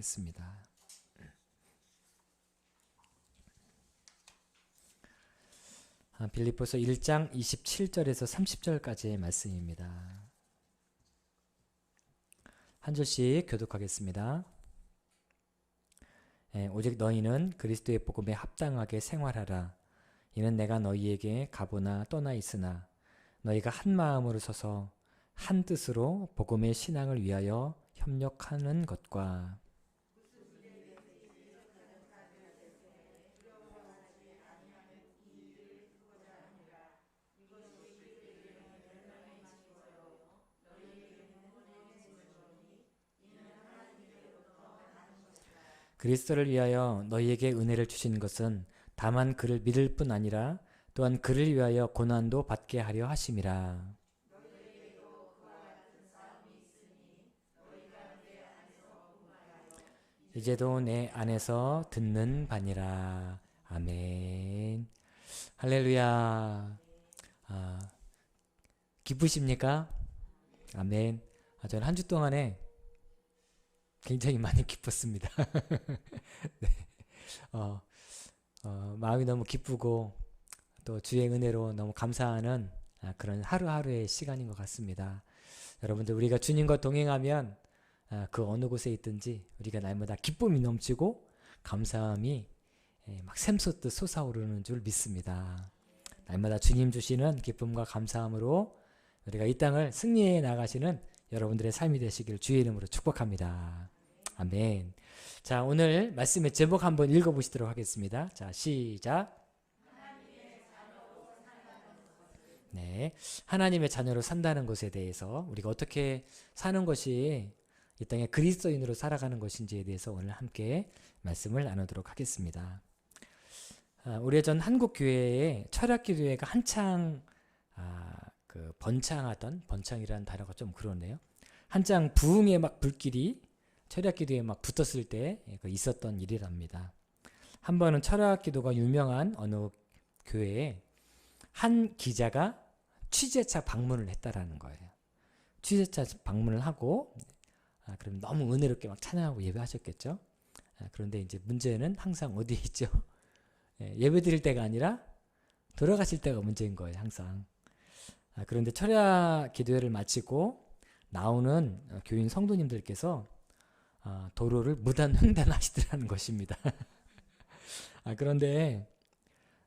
있습니다. 빌립보서 1장 27절에서 30절까지의 말씀입니다. 한 절씩 교독하겠습니다. 오직 너희는 그리스도의 복음에 합당하게 생활하라. 이는 내가 너희에게 가보나 떠나 있으나 너희가 한 마음으로 서서 한 뜻으로 복음의 신앙을 위하여 협력하는 것과 그리스도를 위하여 너희에게 은혜를 주신 것은 다만 그를 믿을 뿐 아니라 또한 그를 위하여 고난도 받게 하려 하심이라. 이제도 내 안에서 듣는 바니라. 아멘. 할렐루야. 기쁘십니까? 아멘. 저는 한 주 동안에 굉장히 많이 기뻤습니다. 네. 마음이 너무 기쁘고 또 주의 은혜로 너무 감사하는 그런 하루하루의 시간인 것 같습니다. 여러분들, 우리가 주님과 동행하면 그 어느 곳에 있든지 우리가 날마다 기쁨이 넘치고 감사함이 막 샘솟듯 솟아오르는 줄 믿습니다. 날마다 주님 주시는 기쁨과 감사함으로 우리가 이 땅을 승리해 나가시는 여러분들의 삶이 되시길 주의 이름으로 축복합니다. 아멘. 자, 오늘 말씀의 제목 한번 읽어보시도록 하겠습니다. 자, 시작. 네, 하나님의 자녀로 산다는 것에 대해서 우리가 어떻게 사는 것이 이 땅에 그리스도인으로 살아가는 것인지에 대해서 오늘 함께 말씀을 나누도록 하겠습니다. 오래전 한국 교회에 철학기도회가 한창 번창이라는 단어가 좀 그러네요. 한창 부흥의 막 불길이 철학기도에 막 붙었을 때 있었던 일이랍니다. 한 번은 철학기도가 유명한 어느 교회에 한 기자가 취재차 방문을 했다라는 거예요. 취재차 방문을 하고 그럼 너무 은혜롭게 막 찬양하고 예배하셨겠죠. 그런데 이제 문제는 항상 어디에 있죠? 예배 드릴 때가 아니라 돌아가실 때가 문제인 거예요, 항상. 그런데 철야 기도회를 마치고 나오는 교인 성도님들께서 도로를 무단 횡단하시더라는 것입니다. 그런데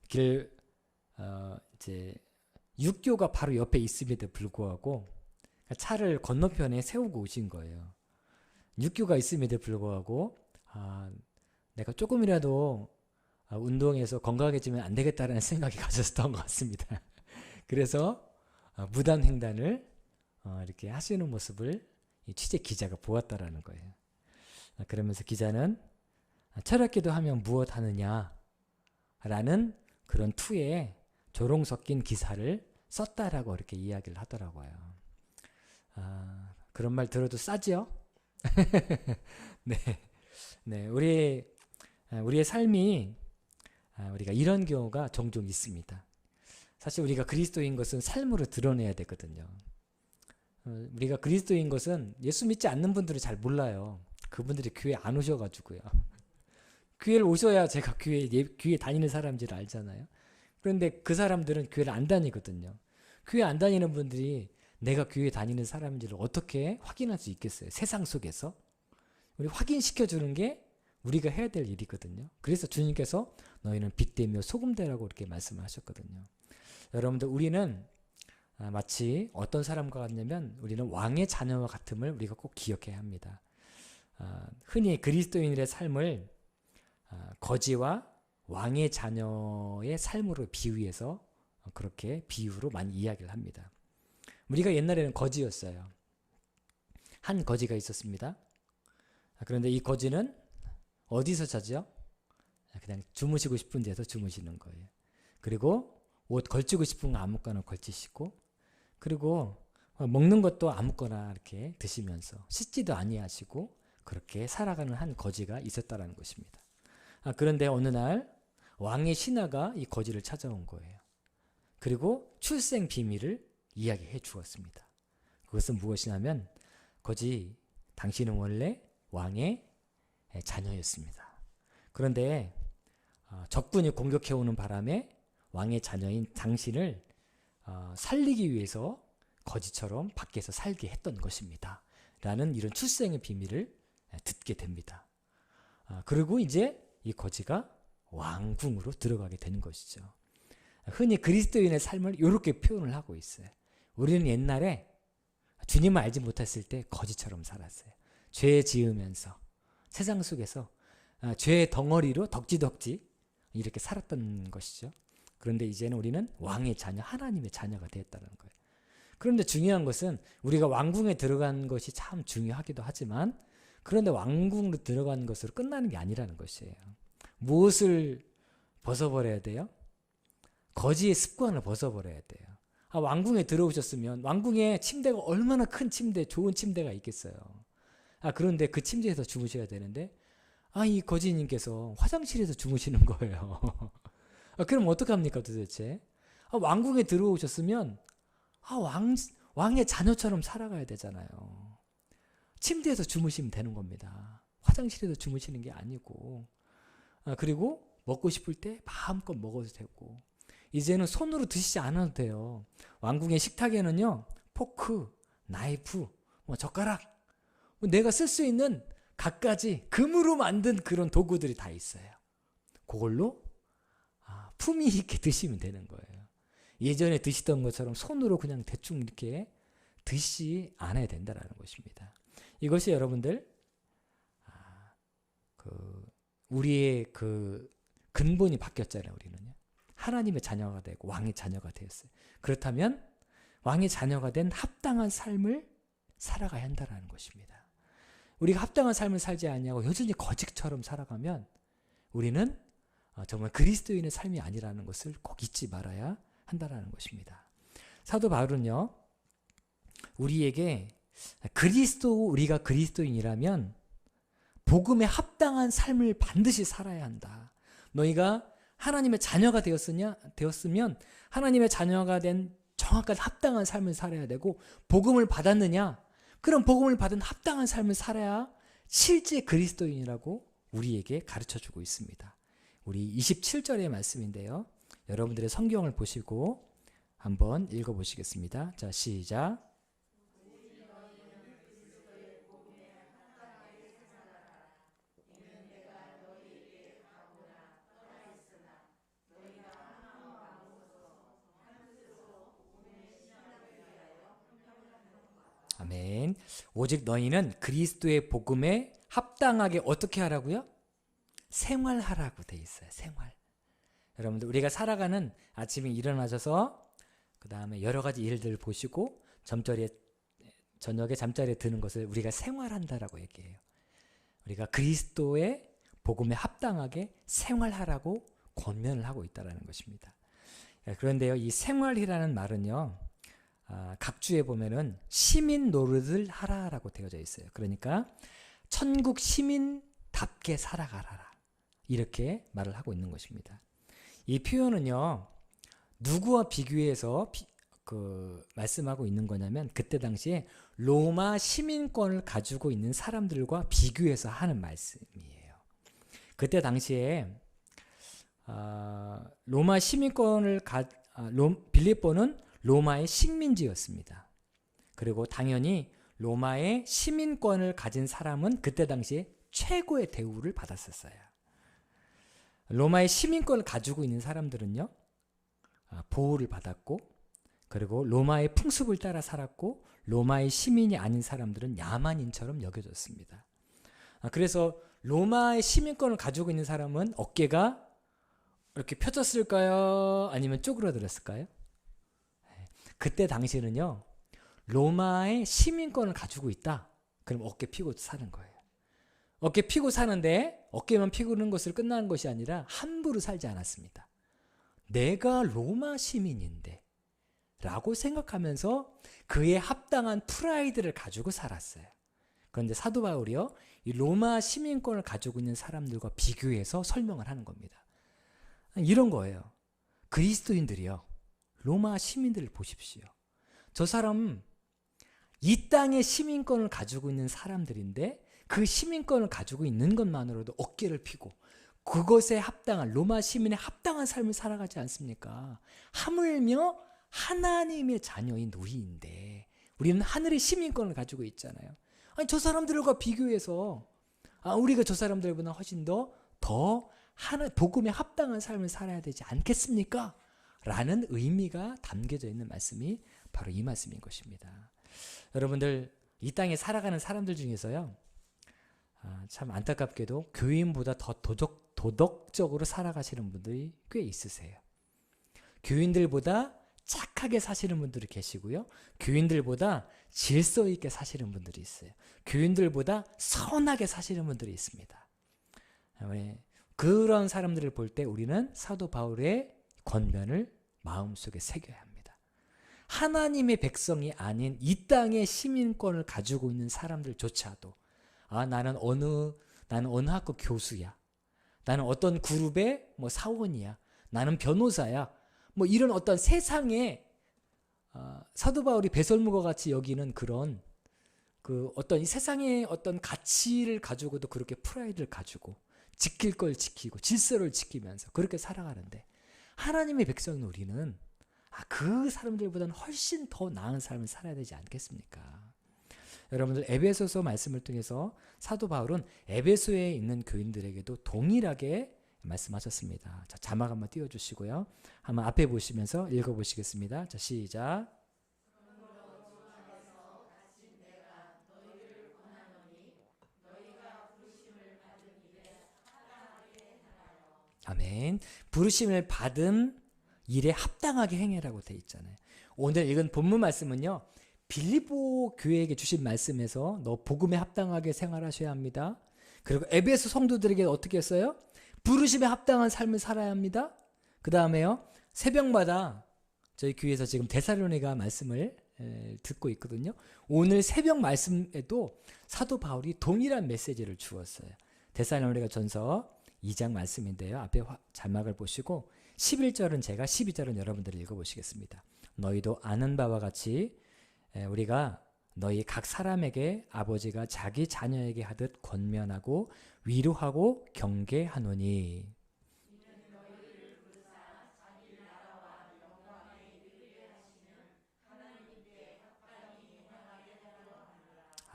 이제 육교가 바로 옆에 있음에도 불구하고 차를 건너편에 세우고 오신 거예요. 육교가 있음에도 불구하고 내가 조금이라도 운동해서 건강해지면 안 되겠다라는 생각이 가졌던 것 같습니다. 그래서 무단 횡단을 이렇게 하시는 모습을 이 취재 기자가 보았다라는 거예요. 그러면서 기자는 철학기도 하면 무엇 하느냐 라는 그런 투에 조롱 섞인 기사를 썼다라고 이렇게 이야기를 하더라고요. 그런 말 들어도 싸지요? 네, 우리의 삶이 우리가 이런 경우가 종종 있습니다. 사실 우리가 그리스도인 것은 삶으로 드러내야 되거든요. 우리가 그리스도인 것은 예수 믿지 않는 분들은 잘 몰라요. 그분들이 교회 안 오셔가지고요. 교회를 오셔야 제가 교회 다니는 사람인지를 알잖아요. 그런데 그 사람들은 교회를 안 다니거든요. 교회 안 다니는 분들이 내가 교회 다니는 사람인지를 어떻게 확인할 수 있겠어요? 세상 속에서. 우리 확인시켜주는 게 우리가 해야 될 일이거든요. 그래서 주님께서 너희는 빛되며 소금되라고 이렇게 말씀하셨거든요. 여러분들, 우리는 마치 어떤 사람과 같냐면 우리는 왕의 자녀와 같음을 우리가 꼭 기억해야 합니다. 흔히 그리스도인의 삶을 거지와 왕의 자녀의 삶으로 비유해서 그렇게 비유로 많이 이야기를 합니다. 우리가 옛날에는 거지였어요. 한 거지가 있었습니다. 그런데 이 거지는 어디서 자죠? 그냥 주무시고 싶은 데서 주무시는 거예요. 그리고 옷 걸치고 싶은 거 아무거나 걸치시고, 그리고 먹는 것도 아무거나 이렇게 드시면서 씻지도 아니하시고 그렇게 살아가는 한 거지가 있었다라는 것입니다. 그런데 어느 날 왕의 신하가 이 거지를 찾아온 거예요. 그리고 출생 비밀을 이야기해 주었습니다. 그것은 무엇이냐면, 거지, 당신은 원래 왕의 자녀였습니다. 그런데 적군이 공격해오는 바람에 왕의 자녀인 당신을 살리기 위해서 거지처럼 밖에서 살게 했던 것입니다. 라는 이런 출생의 비밀을 듣게 됩니다. 그리고 이제 이 거지가 왕궁으로 들어가게 되는 것이죠. 흔히 그리스도인의 삶을 이렇게 표현을 하고 있어요. 우리는 옛날에 주님을 알지 못했을 때 거지처럼 살았어요. 죄 지으면서 세상 속에서 죄의 덩어리로 덕지덕지 이렇게 살았던 것이죠. 그런데 이제는 우리는 왕의 자녀, 하나님의 자녀가 되었다는 거예요. 그런데 중요한 것은 우리가 왕궁에 들어간 것이 참 중요하기도 하지만, 그런데 왕궁으로 들어간 것으로 끝나는 게 아니라는 것이에요. 무엇을 벗어버려야 돼요? 거지의 습관을 벗어버려야 돼요. 왕궁에 들어오셨으면 왕궁에 침대가 얼마나 큰 침대, 좋은 침대가 있겠어요. 그런데 그 침대에서 주무셔야 되는데 이 거지님께서 화장실에서 주무시는 거예요. 그럼 어떡합니까 도대체? 왕궁에 들어오셨으면 왕의 자녀처럼 살아가야 되잖아요. 침대에서 주무시면 되는 겁니다. 화장실에서 주무시는 게 아니고. 그리고 먹고 싶을 때 마음껏 먹어도 되고, 이제는 손으로 드시지 않아도 돼요. 왕궁의 식탁에는요, 포크, 나이프, 젓가락, 내가 쓸 수 있는 갖가지 금으로 만든 그런 도구들이 다 있어요. 그걸로 품위 있게 드시면 되는 거예요. 예전에 드시던 것처럼 손으로 그냥 대충 이렇게 드시지 않아야 된다는 것입니다. 이것이 여러분들 우리의 그 근본이 바뀌었잖아요. 우리는요, 하나님의 자녀가 되고 왕의 자녀가 되었어요. 그렇다면 왕의 자녀가 된 합당한 삶을 살아가야 한다는 것입니다. 우리가 합당한 삶을 살지 않냐고 여전히 거짓처럼 살아가면 우리는 정말 그리스도인의 삶이 아니라는 것을 꼭 잊지 말아야 한다는 것입니다. 사도 바울은요, 우리에게 우리가 그리스도인이라면 복음에 합당한 삶을 반드시 살아야 한다. 너희가 하나님의 자녀가 되었으면 하나님의 자녀가 된 정확한 합당한 삶을 살아야 되고, 복음을 받았느냐? 그럼 복음을 받은 합당한 삶을 살아야 실제 그리스도인이라고 우리에게 가르쳐주고 있습니다. 우리 27절의 말씀인데요, 여러분들의 성경을 보시고 한번 읽어보시겠습니다. 자, 시작. 아멘. 오직 너희는 그리스도의 복음에 합당하게 어떻게 하라고요? 생활하라고 돼 있어요. 생활. 여러분들, 우리가 살아가는 아침에 일어나셔서 그 다음에 여러 가지 일들을 보시고 저녁에 잠자리에 드는 것을 우리가 생활한다라고 얘기해요. 우리가 그리스도의 복음에 합당하게 생활하라고 권면을 하고 있다는 것입니다. 그런데요, 이 생활이라는 말은요, 각주에 보면은 시민 노릇을 하라라고 되어져 있어요. 그러니까 천국 시민답게 살아가라, 이렇게 말을 하고 있는 것입니다. 이 표현은요, 누구와 비교해서 말씀하고 있는 거냐면, 그때 당시에 로마 시민권을 가지고 있는 사람들과 비교해서 하는 말씀이에요. 그때 당시에 로마 시민권을 빌립보는 로마의 식민지였습니다. 그리고 당연히 로마의 시민권을 가진 사람은 그때 당시에 최고의 대우를 받았었어요. 로마의 시민권을 가지고 있는 사람들은요, 보호를 받았고, 그리고 로마의 풍습을 따라 살았고, 로마의 시민이 아닌 사람들은 야만인처럼 여겨졌습니다. 그래서 로마의 시민권을 가지고 있는 사람은 어깨가 이렇게 펴졌을까요? 아니면 쪼그라들었을까요? 그때 당시에는요, 로마의 시민권을 가지고 있다, 그럼 어깨 피고 사는 거예요. 어깨 피고 사는데 어깨만 피고는 것으로 끝나는 것이 아니라 함부로 살지 않았습니다. 내가 로마 시민인데 라고 생각하면서 그에 합당한 프라이드를 가지고 살았어요. 그런데 사도 바울이요, 이 로마 시민권을 가지고 있는 사람들과 비교해서 설명을 하는 겁니다. 이런 거예요. 그리스도인들이요, 로마 시민들을 보십시오. 저 사람 이 땅의 시민권을 가지고 있는 사람들인데 그 시민권을 가지고 있는 것만으로도 어깨를 피고 그것에 합당한 로마 시민에 합당한 삶을 살아가지 않습니까? 하물며 하나님의 자녀인 우리인데 우리는 하늘의 시민권을 가지고 있잖아요. 아니 저 사람들과 비교해서 우리가 저 사람들보다 훨씬 더 복음에 합당한 삶을 살아야 되지 않겠습니까? 라는 의미가 담겨져 있는 말씀이 바로 이 말씀인 것입니다. 여러분들 이 땅에 살아가는 사람들 중에서요, 참 안타깝게도 교인보다 더 도덕적으로 살아가시는 분들이 꽤 있으세요. 교인들보다 착하게 사시는 분들이 계시고요. 교인들보다 질서 있게 사시는 분들이 있어요. 교인들보다 선하게 사시는 분들이 있습니다. 그런 사람들을 볼 때 우리는 사도 바울의 권면을 마음속에 새겨야 합니다. 하나님의 백성이 아닌 이 땅의 시민권을 가지고 있는 사람들조차도 나는 어느 학교 교수야. 나는 어떤 그룹의 사원이야. 나는 변호사야. 이런 어떤 세상에 사도 바울이 배설물과 같이 여기는 그런 어떤 이 세상의 어떤 가치를 가지고도 그렇게 프라이드를 가지고 지킬 걸 지키고 질서를 지키면서 그렇게 살아가는데 하나님의 백성인 우리는 그 사람들보다는 훨씬 더 나은 삶을 살아야 되지 않겠습니까? 여러분들 에베소서 말씀을 통해서 사도 바울은 에베소에 있는 교인들에게도 동일하게 말씀하셨습니다. 자, 자막 한번 띄워주시고요. 한번 앞에 보시면서 읽어보시겠습니다. 자, 시작. 아멘. 부르심을 받은 일에 합당하게 행해라고 되어 있잖아요. 오늘 읽은 본문 말씀은요, 빌립보 교회에게 주신 말씀에서 너 복음에 합당하게 생활하셔야 합니다. 그리고 에베소 성도들에게 어떻게 했어요? 부르심에 합당한 삶을 살아야 합니다. 그 다음에요, 새벽마다 저희 교회에서 지금 데살로니가 말씀을 듣고 있거든요. 오늘 새벽 말씀에도 사도 바울이 동일한 메시지를 주었어요. 데살로니가 전서 2장 말씀인데요. 앞에 자막을 보시고 11절은 제가, 12절은 여러분들이 읽어보시겠습니다. 너희도 아는 바와 같이 우리가 너희 각 사람에게 아버지가 자기 자녀에게 하듯 권면하고 위로하고 경계하노니.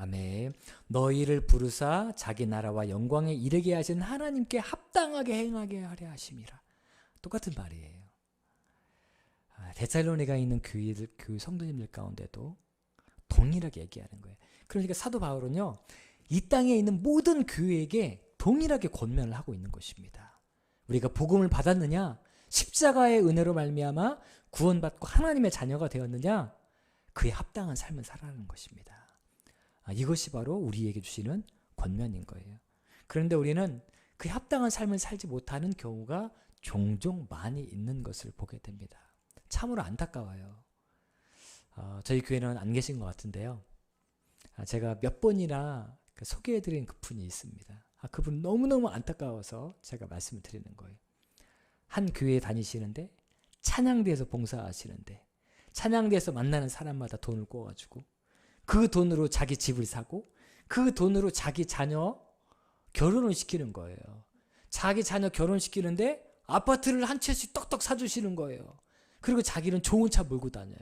아멘. 너희를 부르사 자기 나라와 영광에 이르게 하신 하나님께 합당하게 행하게 하려 하심이라. 똑같은 말이에요. 데살로니가 있는 교회 성도님들 가운데도 동일하게 얘기하는 거예요. 그러니까 사도 바울은요, 이 땅에 있는 모든 교회에게 동일하게 권면을 하고 있는 것입니다. 우리가 복음을 받았느냐, 십자가의 은혜로 말미암아 구원받고 하나님의 자녀가 되었느냐, 그에 합당한 삶을 살아가는 것입니다. 이것이 바로 우리에게 주시는 권면인 거예요. 그런데 우리는 그에 합당한 삶을 살지 못하는 경우가 종종 많이 있는 것을 보게 됩니다. 참으로 안타까워요. 저희 교회는 안 계신 것 같은데요. 제가 몇 번이나 소개해드린 그분이 있습니다. 그분 너무너무 안타까워서 제가 말씀을 드리는 거예요. 한 교회에 다니시는데 찬양대에서 봉사하시는데 찬양대에서 만나는 사람마다 돈을 꿔가지고 그 돈으로 자기 집을 사고 그 돈으로 자기 자녀 결혼을 시키는 거예요. 자기 자녀 결혼시키는데 아파트를 한 채씩 떡떡 사주시는 거예요. 그리고 자기는 좋은 차 몰고 다녀요.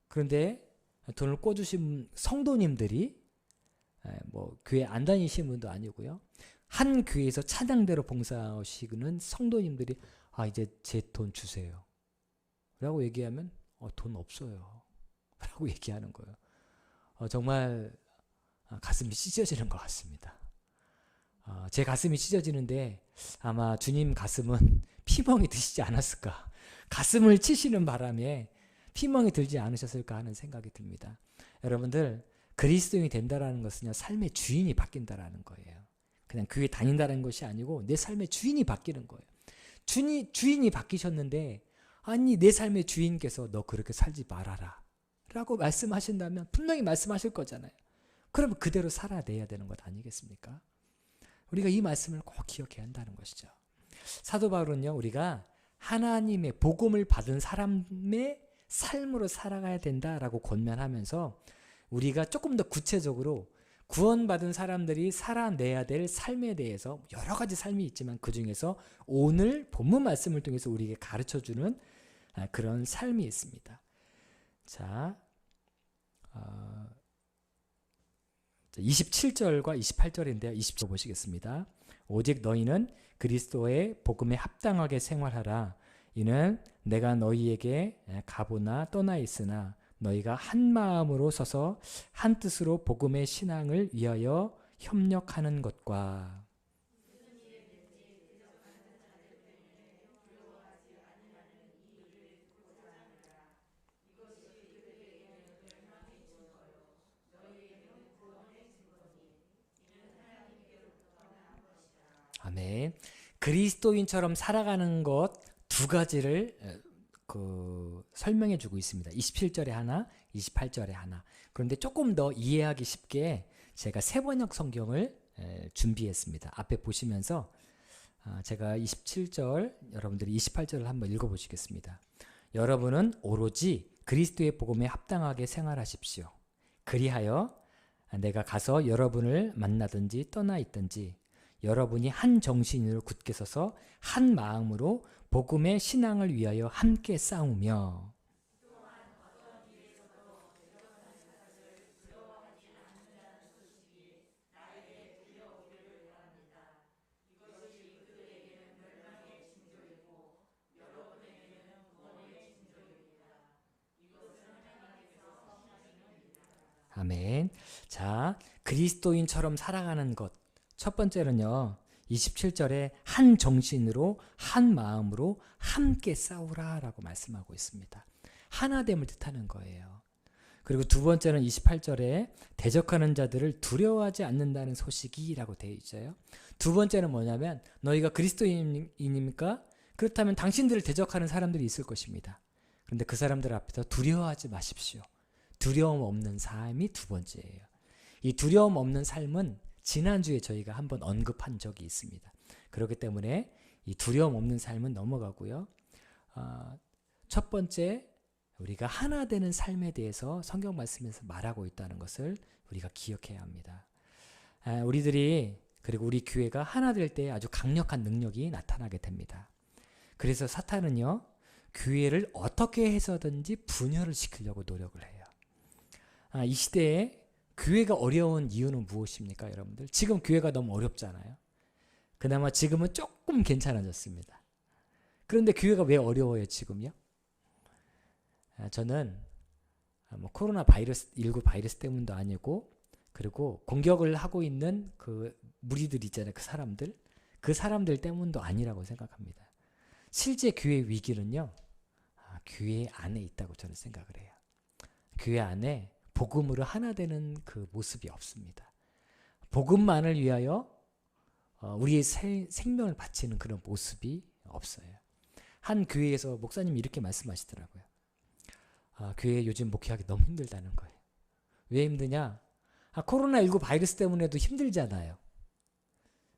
그런데 돈을 꿔주신 성도님들이 교회 안 다니신 분도 아니고요. 한 교회에서 찬양대로 봉사하시는 성도님들이 이제 제 돈 주세요 라고 얘기하면 돈 없어요 라고 얘기하는 거예요. 정말 가슴이 찢어지는 것 같습니다. 제 가슴이 찢어지는데 아마 주님 가슴은 피멍이 드시지 않았을까, 가슴을 치시는 바람에 피멍이 들지 않으셨을까 하는 생각이 듭니다. 여러분들, 그리스도인이 된다라는 것은요, 삶의 주인이 바뀐다라는 거예요. 그냥 교회 다닌다는 것이 아니고 내 삶의 주인이 바뀌는 거예요. 주인이 바뀌셨는데 내 삶의 주인께서 너 그렇게 살지 말아라 라고 말씀하신다면 분명히 말씀하실 거잖아요. 그러면 그대로 살아내야 되는 것 아니겠습니까? 우리가 이 말씀을 꼭 기억해야 한다는 것이죠. 사도 바울은요, 우리가 하나님의 복음을 받은 사람의 삶으로 살아가야 된다라고 권면하면서 우리가 조금 더 구체적으로 구원받은 사람들이 살아내야 될 삶에 대해서 여러 가지 삶이 있지만 그 중에서 오늘 본문 말씀을 통해서 우리에게 가르쳐주는 그런 삶이 있습니다. 자, 27절과 28절인데요. 20절 보시겠습니다. 오직 너희는 그리스도의 복음에 합당하게 생활하라. 이는 내가 너희에게 가보나 떠나 있으나 너희가 한 마음으로 서서 한 뜻으로 복음의 신앙을 위하여 협력하는 것과 아멘. 그리스도인처럼 살아가는 것 두 가지를 설명해 주고 있습니다. 27절에 하나, 28절에 하나. 그런데 조금 더 이해하기 쉽게 제가 세번역 성경을 준비했습니다. 앞에 보시면서 제가 27절, 여러분들이 28절을 한번 읽어보시겠습니다. 여러분은 오로지 그리스도의 복음에 합당하게 생활하십시오. 그리하여 내가 가서 여러분을 만나든지 떠나 있든지 여러분이 한 정신으로 굳게 서서 한 마음으로 복음의 신앙을 위하여 함께 싸우며 아멘. 자, 그리스도인처럼 살아가는 것. 첫 번째는요. 27절에 한 정신으로 한 마음으로 함께 싸우라 라고 말씀하고 있습니다. 하나됨을 뜻하는 거예요. 그리고 두 번째는 28절에 대적하는 자들을 두려워하지 않는다는 소식이 라고 되어 있어요. 두 번째는 뭐냐면 너희가 그리스도인입니까? 그렇다면 당신들을 대적하는 사람들이 있을 것입니다. 그런데 그 사람들 앞에서 두려워하지 마십시오. 두려움 없는 삶이 두 번째예요. 이 두려움 없는 삶은 지난주에 저희가 한번 언급한 적이 있습니다. 그렇기 때문에 이 두려움 없는 삶은 넘어가고요. 첫 번째, 우리가 하나 되는 삶에 대해서 성경 말씀에서 말하고 있다는 것을 우리가 기억해야 합니다. 우리들이 그리고 우리 교회가 하나 될 때 아주 강력한 능력이 나타나게 됩니다. 그래서 사탄은요, 교회를 어떻게 해서든지 분열을 시키려고 노력을 해요. 이 시대에 교회가 어려운 이유는 무엇입니까, 여러분들? 지금 교회가 너무 어렵잖아요. 그나마 지금은 조금 괜찮아졌습니다. 그런데 교회가 왜 어려워요, 지금요? 저는 코로나 바이러스 19 바이러스 때문도 아니고, 그리고 공격을 하고 있는 그 무리들 있잖아요, 그 사람들 때문도 아니라고 생각합니다. 실제 교회 위기는요, 교회 안에 있다고 저는 생각을 해요. 교회 안에 복음으로 하나 되는 그 모습이 없습니다. 복음만을 위하여 우리의 생명을 바치는 그런 모습이 없어요. 한 교회에서 목사님이 이렇게 말씀하시더라고요. 교회 요즘 목회하기 너무 힘들다는 거예요. 왜 힘드냐? 코로나19 바이러스 때문에도 힘들잖아요.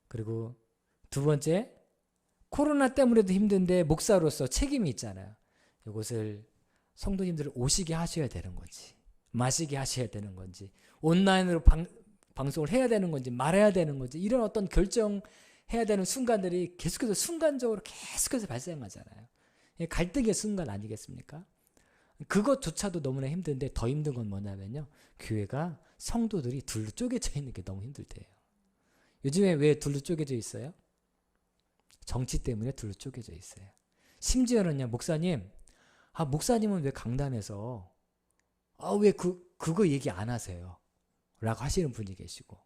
그리고 두 번째, 코로나 때문에도 힘든데 목사로서 책임이 있잖아요. 이것을 성도님들을 오시게 하셔야 되는 건지, 마시게 하셔야 되는 건지, 온라인으로 방송을 해야 되는 건지, 말해야 되는 건지, 이런 어떤 결정해야 되는 순간들이 계속해서 순간적으로 계속해서 발생하잖아요. 갈등의 순간 아니겠습니까? 그것조차도 너무나 힘든데 더 힘든 건 뭐냐면요, 교회가 성도들이 둘로 쪼개져 있는 게 너무 힘들대요. 요즘에 왜 둘로 쪼개져 있어요? 정치 때문에 둘로 쪼개져 있어요. 심지어는요, 목사님은 왜 강단에서 왜 그거 얘기 안 하세요? 라고 하시는 분이 계시고,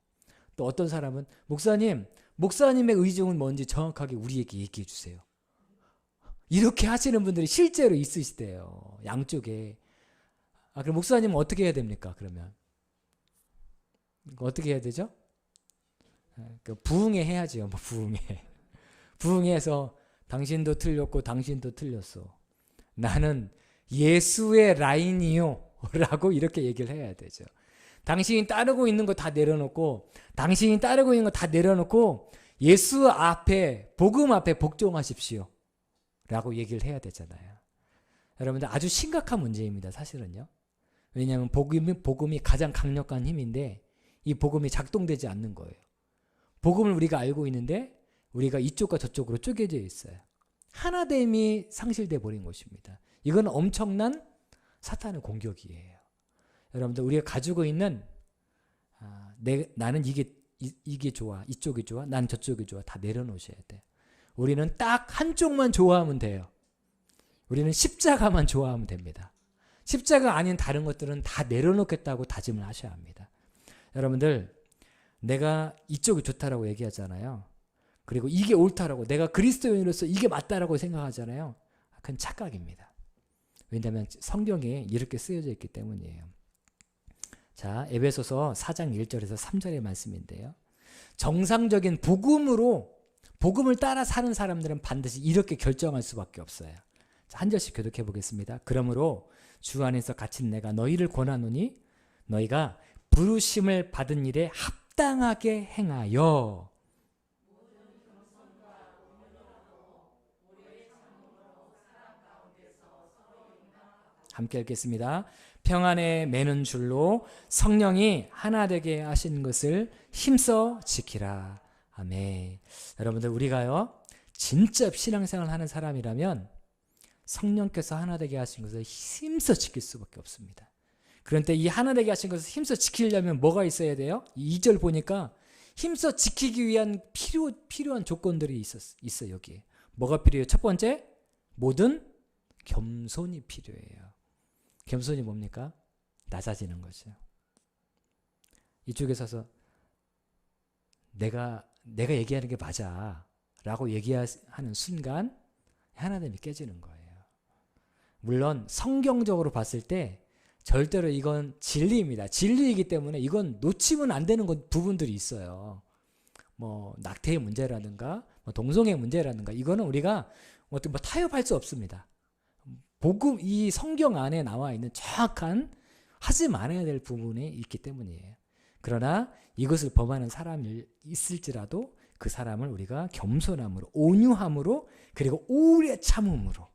또 어떤 사람은 목사님의 의중은 뭔지 정확하게 우리에게 얘기해 주세요. 이렇게 하시는 분들이 실제로 있으시대요. 양쪽에. 그럼 목사님은 어떻게 해야 됩니까? 그러면 어떻게 해야 되죠? 부응해 해야지요. 부응해. 부응해서 당신도 틀렸고 당신도 틀렸어. 나는 예수의 라인이요. 라고 이렇게 얘기를 해야 되죠. 당신이 따르고 있는 거 다 내려놓고, 예수 앞에, 복음 앞에 복종하십시오. 라고 얘기를 해야 되잖아요. 여러분들, 아주 심각한 문제입니다. 사실은요. 왜냐하면 복음이 가장 강력한 힘인데, 이 복음이 작동되지 않는 거예요. 복음을 우리가 알고 있는데 우리가 이쪽과 저쪽으로 쪼개져 있어요. 하나됨이 상실돼 버린 것입니다. 이건 엄청난 사탄의 공격이에요. 여러분들 우리가 가지고 있는 나는 이게 좋아, 이쪽이 좋아, 난 저쪽이 좋아 다 내려놓으셔야 돼요. 우리는 딱 한쪽만 좋아하면 돼요. 우리는 십자가만 좋아하면 됩니다. 십자가 아닌 다른 것들은 다 내려놓겠다고 다짐을 하셔야 합니다. 여러분들 내가 이쪽이 좋다라고 얘기하잖아요. 그리고 이게 옳다라고 내가 그리스도인으로서 이게 맞다라고 생각하잖아요. 그건 착각입니다. 왜냐하면 성경에 이렇게 쓰여져 있기 때문이에요. 자, 에베소서 4장 1절에서 3절의 말씀인데요. 정상적인 복음을 따라 사는 사람들은 반드시 이렇게 결정할 수밖에 없어요. 자, 한 절씩 교독해 보겠습니다. 그러므로 주 안에서 갇힌 내가 너희를 권하노니 너희가 부르심을 받은 일에 합당하게 행하여 함께 읽겠습니다. 평안에 매는 줄로 성령이 하나 되게 하신 것을 힘써 지키라. 아멘. 여러분들 우리가요 진짜 신앙생활 하는 사람이라면 성령께서 하나 되게 하신 것을 힘써 지킬 수밖에 없습니다. 그런데 이 하나 되게 하신 것을 힘써 지키려면 뭐가 있어야 돼요? 2절 보니까 힘써 지키기 위한 필요한 조건들이 있어 여기에. 뭐가 필요해요? 첫 번째, 모든 겸손이 필요해요. 겸손이 뭡니까? 낮아지는 거죠. 이쪽에 서서 내가 얘기하는 게 맞아 라고 얘기하는 순간 하나됨이 깨지는 거예요. 물론 성경적으로 봤을 때 절대로 이건 진리입니다. 진리이기 때문에 이건 놓치면 안 되는 부분들이 있어요. 뭐 낙태의 문제라든가 뭐 동성애 문제라든가 이거는 우리가 타협할 수 없습니다. 복음 이 성경 안에 나와 있는 정확한 하지 말아야 될 부분이 있기 때문이에요. 그러나 이것을 범하는 사람이 있을지라도 그 사람을 우리가 겸손함으로 온유함으로 그리고 오래 참음으로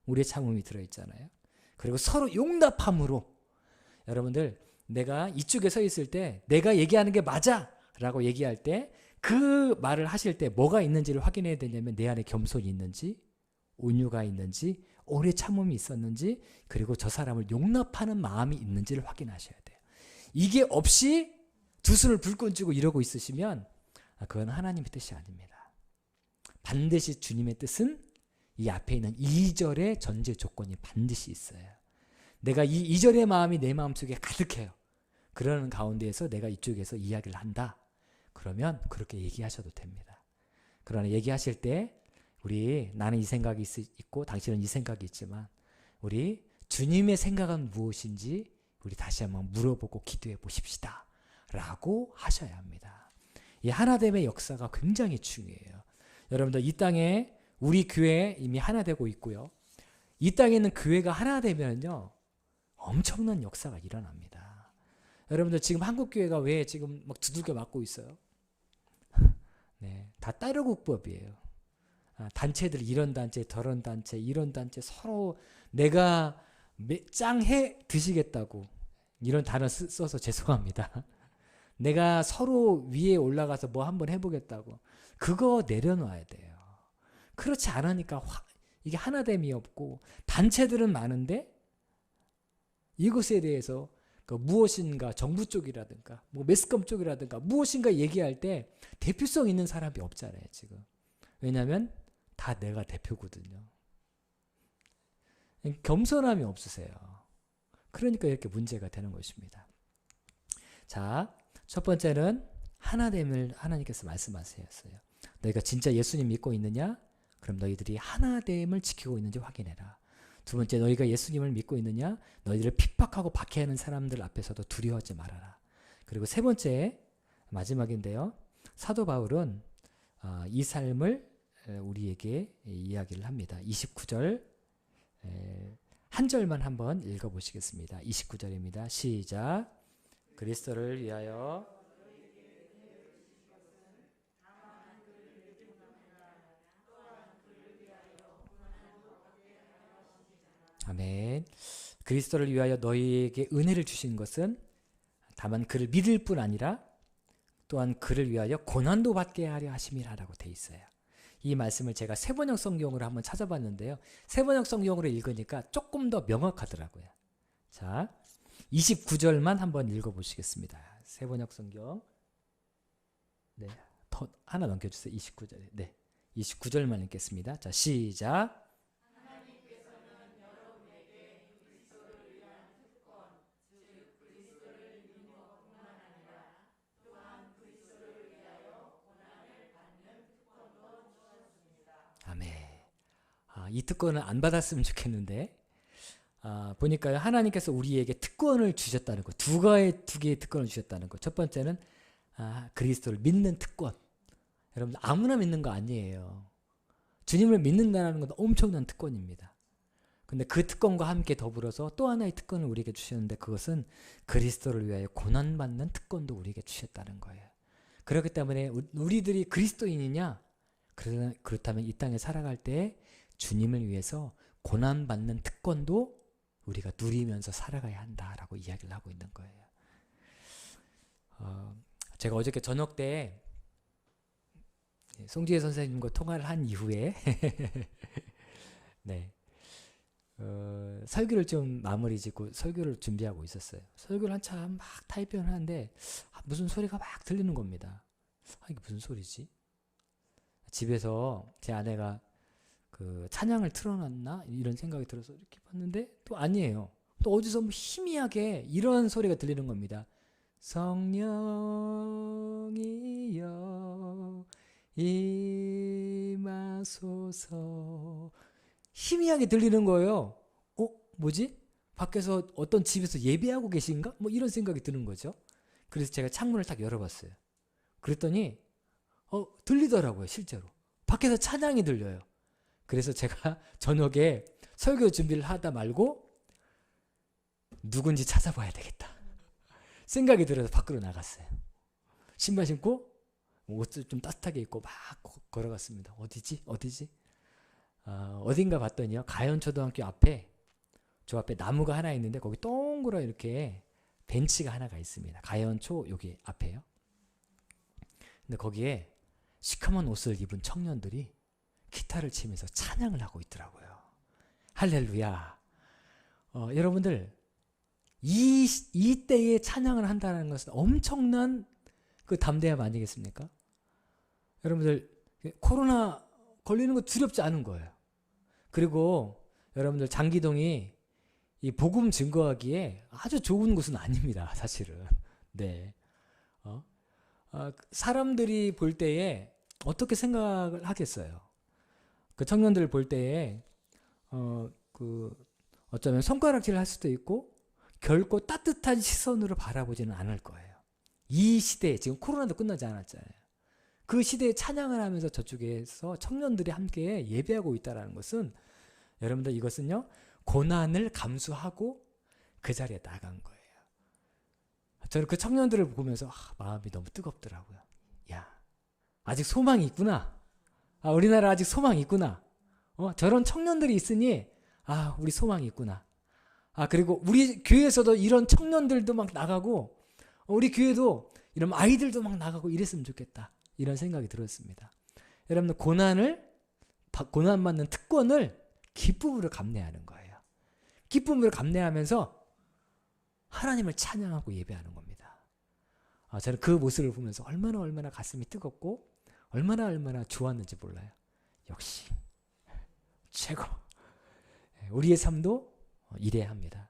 우리의 참음이 들어있잖아요. 그리고 서로 용납함으로 여러분들 내가 이쪽에 서 있을 때 내가 얘기하는 게 맞아 라고 얘기할 때 그 말을 하실 때 뭐가 있는지를 확인해야 되냐면 내 안에 겸손이 있는지 온유가 있는지 오래 참음이 있었는지 그리고 저 사람을 용납하는 마음이 있는지를 확인하셔야 돼요. 이게 없이 두수를 불끈 쥐고 이러고 있으시면 그건 하나님의 뜻이 아닙니다. 반드시 주님의 뜻은 이 앞에 있는 2절의 전제 조건이 반드시 있어요. 내가 이 2절의 마음이 내 마음속에 가득해요. 그러는 가운데에서 내가 이쪽에서 이야기를 한다. 그러면 그렇게 얘기하셔도 됩니다. 그러나 얘기하실 때 나는 이 생각이 있고 당신은 이 생각이 있지만 우리 주님의 생각은 무엇인지 우리 다시 한번 물어보고 기도해 보십시다 라고 하셔야 합니다. 이 하나됨의 역사가 굉장히 중요해요. 여러분들 이 땅에 우리 교회 이미 하나 되고 있고요. 이 땅에 있는 교회가 하나 되면요 엄청난 역사가 일어납니다. 여러분들 지금 한국교회가 왜 지금 막 두들겨 맞고 있어요? 네, 다 따르국법이에요. 단체들 이런 단체 저런 단체 이런 단체 서로 내가 짱해 드시겠다고 이런 단어 써서 죄송합니다. 내가 서로 위에 올라가서 뭐 한번 해보겠다고 그거 내려놔야 돼요. 그렇지 않으니까 이게 하나됨이 없고 단체들은 많은데 이것에 대해서 무엇인가 정부 쪽이라든가 뭐 매스컴 쪽이라든가 무엇인가 얘기할 때 대표성 있는 사람이 없잖아요 지금. 왜냐하면 다 내가 대표거든요. 겸손함이 없으세요. 그러니까 이렇게 문제가 되는 것입니다. 자, 첫 번째는 하나됨을 하나님께서 말씀하셨어요. 너희가 진짜 예수님 믿고 있느냐? 그럼 너희들이 하나됨을 지키고 있는지 확인해라. 두 번째, 너희가 예수님을 믿고 있느냐? 너희들을 핍박하고 박해하는 사람들 앞에서도 두려워하지 말아라. 그리고 세 번째, 마지막인데요. 사도 바울은 이 삶을 우리에게 이야기를 합니다. 29절 한 절만 한번 읽어보시겠습니다. 29절입니다. 시작. 그리스도를 위하여 아멘. 그리스도를 위하여 너희에게 은혜를 주신 것은 다만 그를 믿을 뿐 아니라 또한 그를 위하여 고난도 받게 하려 하심이라라고 돼 있어요. 이 말씀을 제가 세번역 성경으로 한번 찾아봤는데요. 세번역 성경으로 읽으니까 조금 더 명확하더라고요. 자, 29절만 한번 읽어보시겠습니다. 세번역 성경. 네, 더 하나 넘겨주세요. 29절에. 네, 29절만 읽겠습니다. 자, 시작. 아멘. 이 특권을 안 받았으면 좋겠는데, 보니까요, 하나님께서 우리에게 특권을 주셨다는 거, 두 개의 특권을 주셨다는 거. 첫 번째는 그리스도를 믿는 특권. 여러분들 아무나 믿는 거 아니에요. 주님을 믿는다는 건 엄청난 특권입니다. 근데 그 특권과 함께 더불어서 또 하나의 특권을 우리에게 주셨는데, 그것은 그리스도를 위하여 고난받는 특권도 우리에게 주셨다는 거예요. 그렇기 때문에 우리들이 그리스도인이냐? 그렇다면 이 땅에 살아갈 때 주님을 위해서 고난받는 특권도 우리가 누리면서 살아가야 한다라고 이야기를 하고 있는 거예요. 제가 어저께 저녁 때 송지혜 선생님과 통화를 한 이후에 네, 설교를 좀 마무리 짓고 설교를 준비하고 있었어요. 설교를 한참 막 타이핑을 하는데 무슨 소리가 막 들리는 겁니다. 이게 무슨 소리지? 집에서 제 아내가 그 찬양을 틀어놨나? 이런 생각이 들어서 이렇게 봤는데 또 아니에요. 또 어디서 뭐 희미하게 이런 소리가 들리는 겁니다. 성령이여 임하소서. 희미하게 들리는 거예요. 뭐지? 밖에서 어떤 집에서 예배하고 계신가? 뭐 이런 생각이 드는 거죠. 그래서 제가 창문을 딱 열어봤어요. 그랬더니 들리더라고요. 실제로 밖에서 찬양이 들려요. 그래서 제가 저녁에 설교 준비를 하다 말고 누군지 찾아봐야 되겠다 생각이 들어서 밖으로 나갔어요. 신발 신고 옷을 좀 따뜻하게 입고 막 걸어갔습니다. 어디지? 어딘가 봤더니요, 가연초등학교 앞에, 저 앞에 나무가 하나 있는데 거기 동그랗게 이렇게 벤치가 하나가 있습니다. 가연초 여기 앞에요. 근데 거기에 시커먼 옷을 입은 청년들이 기타를 치면서 찬양을 하고 있더라고요. 할렐루야. 여러분들, 이때에 찬양을 한다는 것은 엄청난 그 담대함 아니겠습니까? 여러분들, 코로나 걸리는 거 두렵지 않은 거예요. 그리고 여러분들, 장기동이 이 복음 증거하기에 아주 좋은 곳은 아닙니다, 사실은. 네. 사람들이 볼 때에 어떻게 생각을 하겠어요? 그 청년들을 볼 때에 어쩌면 손가락질을 할 수도 있고 결코 따뜻한 시선으로 바라보지는 않을 거예요. 이 시대에, 지금 코로나도 끝나지 않았잖아요. 그 시대에 찬양을 하면서 저쪽에서 청년들이 함께 예배하고 있다는 것은, 여러분들, 이것은요, 고난을 감수하고 그 자리에 나간 거예요. 저는 그 청년들을 보면서 마음이 너무 뜨겁더라고요. 야, 아직 소망이 있구나. 우리나라 아직 소망이 있구나. 저런 청년들이 있으니 우리 소망이 있구나. 그리고 우리 교회에서도 이런 청년들도 막 나가고, 우리 교회도 이런 아이들도 막 나가고 이랬으면 좋겠다. 이런 생각이 들었습니다. 여러분들, 고난받는 특권을 기쁨으로 감내하는 거예요. 기쁨으로 감내하면서 하나님을 찬양하고 예배하는 겁니다. 저는 그 모습을 보면서 얼마나 가슴이 뜨겁고 얼마나 좋았는지 몰라요. 역시 최고. 우리의 삶도 이래야 합니다.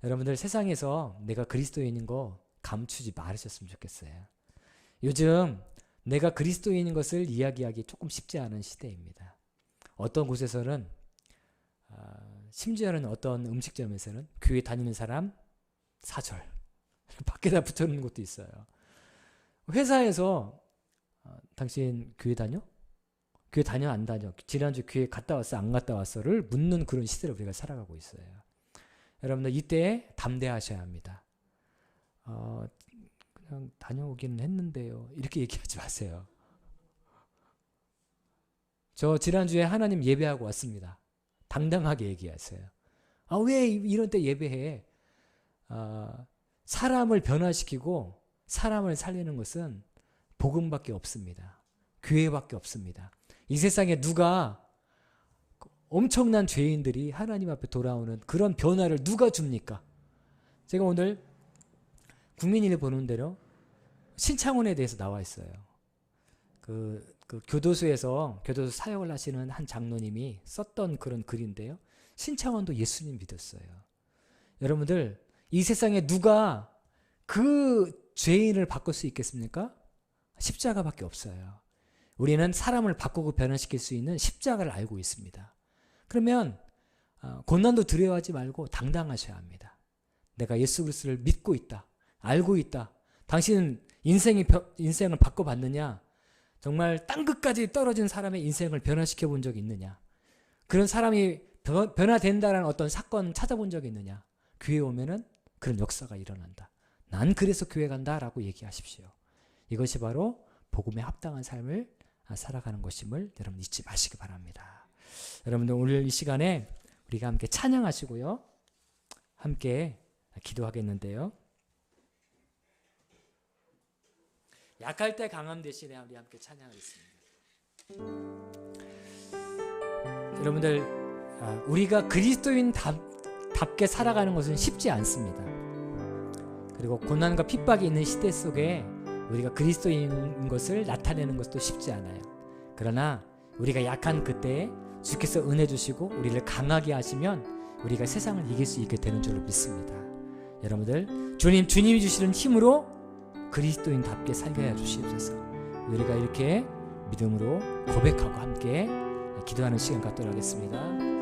여러분들, 세상에서 내가 그리스도인인 거 감추지 말으셨으면 좋겠어요. 요즘 내가 그리스도인인 것을 이야기하기 조금 쉽지 않은 시대입니다. 어떤 곳에서는, 심지어는 어떤 음식점에서는 교회 다니는 사람 사절 밖에다 붙여놓는 것도 있어요. 회사에서 당신 교회 다녀? 교회 다녀 안 다녀? 지난주 교회 갔다 왔어 안 갔다 왔어를 묻는 그런 시대로 우리가 살아가고 있어요. 여러분들, 이때 담대하셔야 합니다. 그냥 다녀오기는 했는데요, 이렇게 얘기하지 마세요. 저 지난주에 하나님 예배하고 왔습니다. 당당하게 얘기하세요. 왜 이런 때 예배해? 사람을 변화시키고 사람을 살리는 것은 복음밖에 없습니다. 교회밖에 없습니다. 이 세상에 누가 엄청난 죄인들이 하나님 앞에 돌아오는 그런 변화를 누가 줍니까? 제가 오늘 국민일보 보는 대로 신창원에 대해서 나와 있어요. 그 교도소에서 교도소 사역을 하시는 한 장로님이 썼던 그런 글인데요. 신창원도 예수님 믿었어요. 여러분들, 이 세상에 누가 그 죄인을 바꿀 수 있겠습니까? 십자가밖에 없어요. 우리는 사람을 바꾸고 변화시킬 수 있는 십자가를 알고 있습니다. 그러면 고난도 두려워하지 말고 당당하셔야 합니다. 내가 예수 그리스도를 믿고 있다. 알고 있다. 당신은 인생을 바꿔봤느냐? 정말 땅끝까지 떨어진 사람의 인생을 변화시켜 본 적이 있느냐? 그런 사람이 변화된다는 어떤 사건 찾아본 적이 있느냐? 교회 오면은 그런 역사가 일어난다. 난 그래서 교회 간다라고 얘기하십시오. 이것이 바로 복음에 합당한 삶을 살아가는 것임을 여러분 잊지 마시기 바랍니다. 여러분들 오늘 이 시간에 우리가 함께 찬양하시고요. 함께 기도하겠는데요. 약할 때 강함 대신에 우리 함께 찬양하겠습니다. 여러분들, 우리가 그리스도인답게 살아가는 것은 쉽지 않습니다. 그리고 고난과 핍박이 있는 시대 속에 우리가 그리스도인인 것을 나타내는 것도 쉽지 않아요. 그러나 우리가 약한 그때에 주께서 은혜 주시고 우리를 강하게 하시면 우리가 세상을 이길 수 있게 되는 줄로 믿습니다. 여러분들, 주님이 주시는 힘으로 그리스도인답게 살게 해 주시옵소서. 우리가 이렇게 믿음으로 고백하고 함께 기도하는 시간 갖도록 하겠습니다.